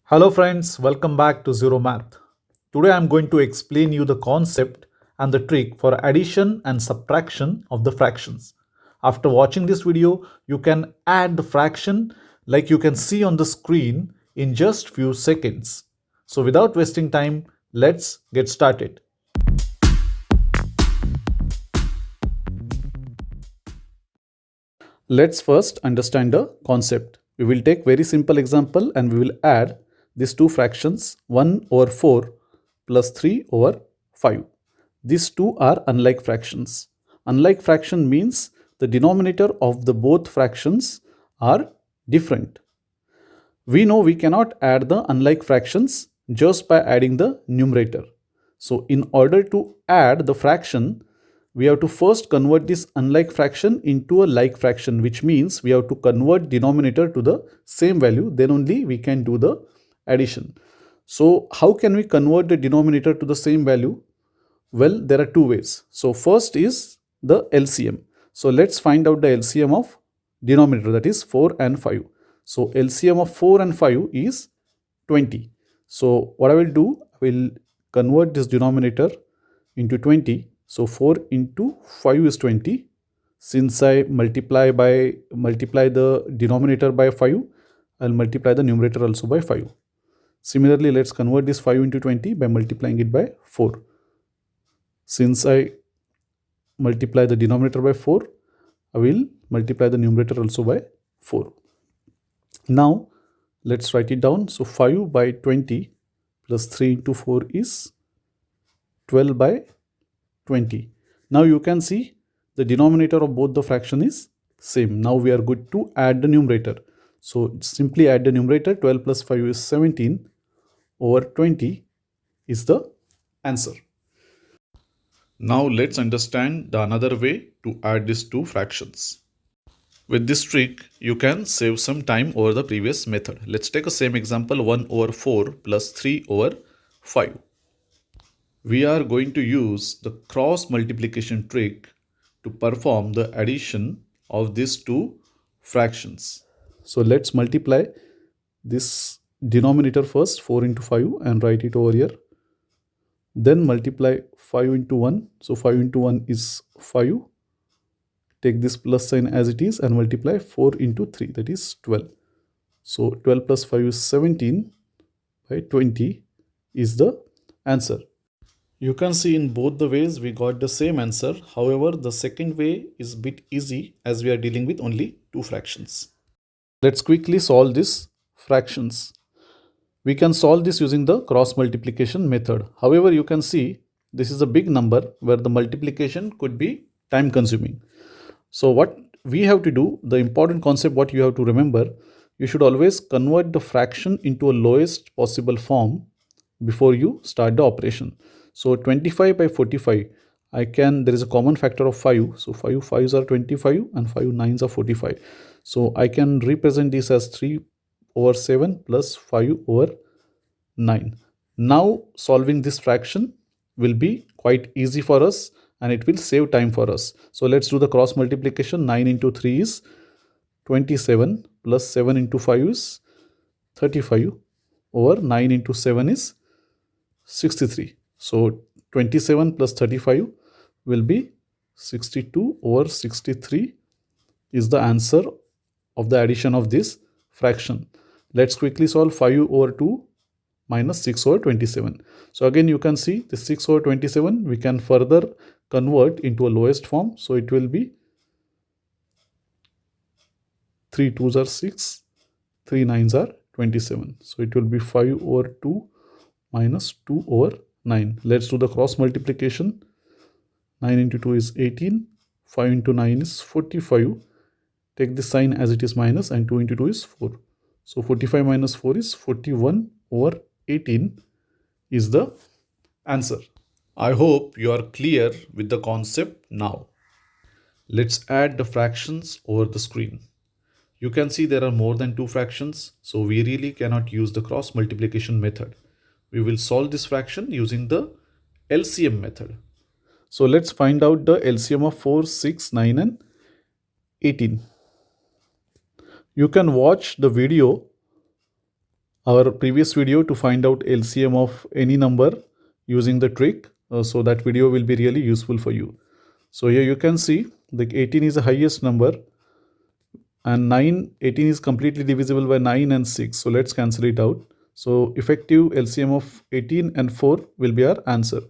Hello friends, welcome back to Zero Math. Today I am going to explain you the concept and the trick for addition and subtraction of the fractions. After watching this video, you can add the fraction like you can see on the screen in just few seconds. So without wasting time, let's get started. Let's first understand the concept. We will take very simple example and we will add these two fractions 1 over 4 plus 3 over 5. These two are unlike fractions. Unlike fraction means the denominator of the both fractions are different. We know we cannot add the unlike fractions just by adding the numerator. So in order to add the fraction, we have to first convert this unlike fraction into a like fraction, which means we have to convert denominator to the same value, then only we can do the addition. So how can we convert the denominator to the same value? Well, there are two ways. So first is the LCM. So let's find out the LCM of denominator, that is 4 and 5. So LCM of 4 and 5 is 20. So what I will do, I will convert this denominator into 20. So 4 into 5 is 20. Since I multiply the denominator by 5, I'll multiply the numerator also by 5. Similarly, let's convert this 5 into 20 by multiplying it by 4. Since I multiply the denominator by 4, I will multiply the numerator also by 4. Now, let's write it down. So 5 by 20 plus 3 into 4 is 12 by 20. Now you can see the denominator of both the fraction is same. Now we are good to add the numerator. So simply add the numerator. 12 plus 5 is 17 over 20 is the answer. Now let's understand the another way to add these two fractions. With this trick, you can save some time over the previous method. Let's take a same example, 1 over 4 plus 3 over 5. We are going to use the cross multiplication trick to perform the addition of these two fractions. So let's multiply this denominator first, 4 into 5, and write it over here. Then multiply 5 into 1. So 5 into 1 is 5. Take this plus sign as it is and multiply 4 into 3, that is 12. So 12 plus 5 is 17 by 20 is the answer. You can see in both the ways we got the same answer. However, the second way is a bit easy as we are dealing with only two fractions. Let's quickly solve these fractions. We can solve this using the cross multiplication method. However, you can see this is a big number where the multiplication could be time consuming. So what we have to do, the important concept what you have to remember, you should always convert the fraction into a lowest possible form before you start the operation. So 25 by 45, there is a common factor of 5. So 5 5s are 25 and 5 9s are 45. So I can represent this as 3 over 7 plus 5 over 9. Now solving this fraction will be quite easy for us and it will save time for us. So let's do the cross multiplication. 9 into 3 is 27 plus 7 into 5 is 35 over 9 into 7 is 63. So 27 plus 35 will be 62 over 63 is the answer of the addition of this fraction. Let's quickly solve 5 over 2 minus 6 over 27. So again you can see the 6 over 27 we can further convert into a lowest form. So it will be 3 2s are 6, 3 9s are 27. So it will be 5 over 2 minus 2 over 9. Let's do the cross multiplication. 9 into 2 is 18. 5 into 9 is 45. Take this sign as it is minus and 2 into 2 is 4. So 45 minus 4 is 41 over 18 is the answer. I hope you are clear with the concept now. Let's add the fractions over the screen. You can see there are more than two fractions, so we really cannot use the cross multiplication method. We will solve this fraction using the LCM method. So let's find out the LCM of 4, 6, 9 and 18. You can watch the video our previous video to find out LCM of any number using the trick. So that video will be really useful for you. So here you can see the 18 is the highest number, and 18 is completely divisible by 9 and 6. So let's cancel it out. So effective LCM of 18 and 4 will be our answer.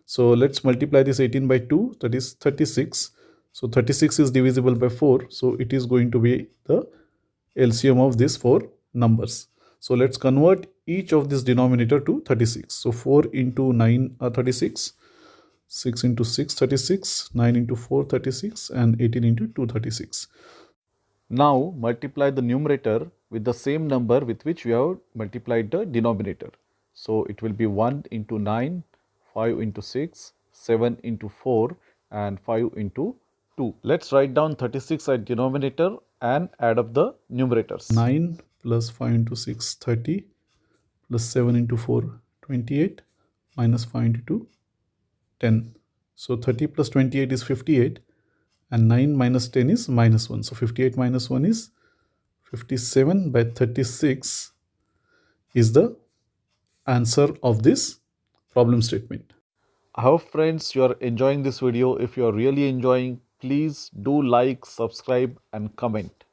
So let's multiply this 18 by 2, that is 36. So 36 is divisible by 4. So it is going to be the LCM of these four numbers. So let's convert each of this denominator to 36. So 4 into 9 are 36, 6 into 6 36, 9 into 4 36, and 18 into 2 36. Now multiply the numerator with the same number with which we have multiplied the denominator. So it will be 1 into 9, 5 into 6, 7 into 4, and 5 into 2. Let's write down 36 at denominator and add up the numerators. 9 plus 5 into 6, 30, plus 7 into 4, 28, minus 5 into 2, 10. So 30 plus 28 is 58, and 9 minus 10 is minus 1. So 58 minus 1 is 57 by 36 is the answer of this problem statement. I hope friends you are enjoying this video. If you are really enjoying, please do like, subscribe and comment.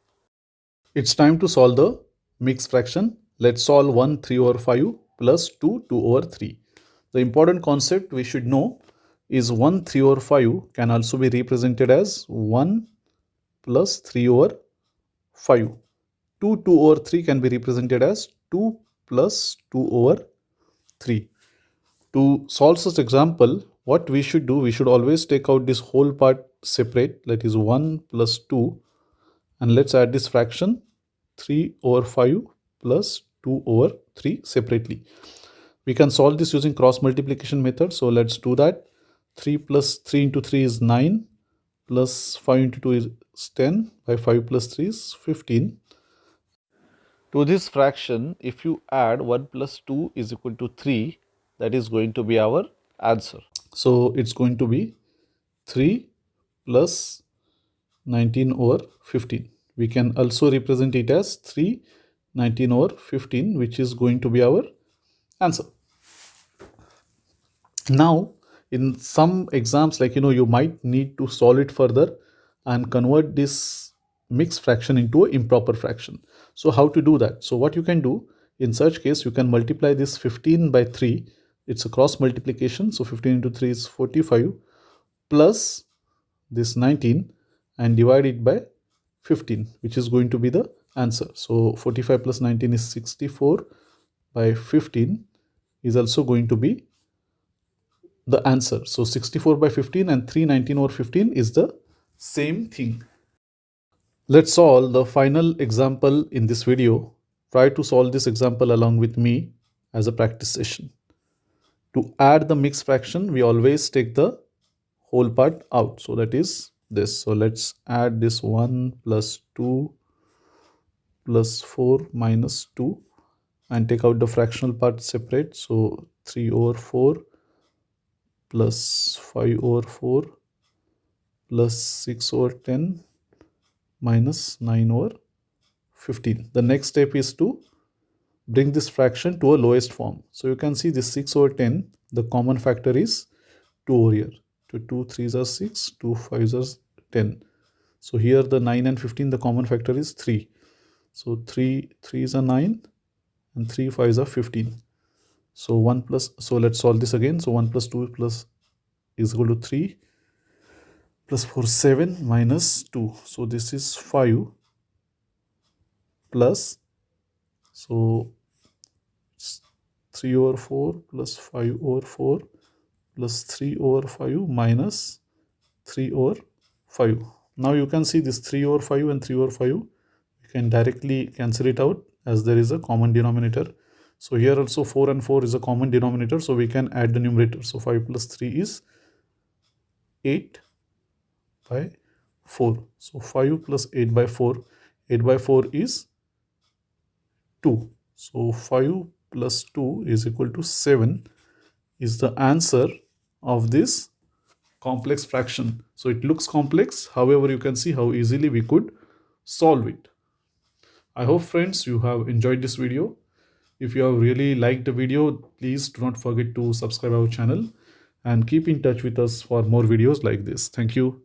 It's time to solve the mixed fraction. Let's solve 1 3 over 5 plus 2 2 over 3. The important concept we should know is 1 3 over 5 can also be represented as 1 plus 3 over 5. 2 2 over 3 can be represented as 2 plus 2 over 3. To solve such example, what we should do, we should always take out this whole part separate, that is 1 plus 2, and let's add this fraction 3 over 5 plus 2 over 3 separately. We can solve this using cross multiplication method. So let's do that. 3 plus 3 into 3 is 9, plus 5 into 2 is 10, by 5 plus 3 is 15. To this fraction, if you add 1 plus 2 is equal to 3, that is going to be our answer. So it's going to be 3 plus 19 over 15. We can also represent it as 3 19 over 15, which is going to be our answer. Now in some exams, like you might need to solve it further and convert this mixed fraction into an improper fraction. So how to do that? So what you can do in such case, you can multiply this 15 by 3. It's a cross multiplication. So 15 into 3 is 45, plus this 19 and divide it by 15, which is going to be the answer. So 45 plus 19 is 64, by 15 is also going to be the answer. So 64 by 15 and 319 over 15 is the same thing. Let's solve the final example in this video. Try to solve this example along with me as a practice session. To add the mixed fraction, we always take the whole part out. So that is this. So let's add this 1 plus 2 plus 4 minus 2 and take out the fractional part separate. So 3 over 4 plus 5 over 4 plus 6 over 10 minus 9 over 15. The next step is to bring this fraction to a lowest form. So you can see this 6 over 10, the common factor is 2 over here. So 2 3s are 6, 2 5s are 10. So here the 9 and 15, the common factor is 3. So 3 3s are 9 and 3 5s are 15. So 1 plus, so let's solve this again. So 1 plus 2 plus is equal to 3, plus 4 7 minus 2. So this is 5 plus, so 3 over 4 plus 5 over 4 plus 3 over 5 minus 3 over 5. Now you can see this 3 over 5 and 3 over 5. You can directly cancel it out as there is a common denominator. So here also 4 and 4 is a common denominator. So we can add the numerator. So 5 plus 3 is 8 by 4. So 5 plus 8 by 4. 8 by 4 is 2. So 5 plus 2 is equal to 7 is the answer of this complex fraction. So it looks complex. However, you can see how easily we could solve it. I hope friends you have enjoyed this video. If you have really liked the video, please do not forget to subscribe our channel and keep in touch with us for more videos like this. Thank you.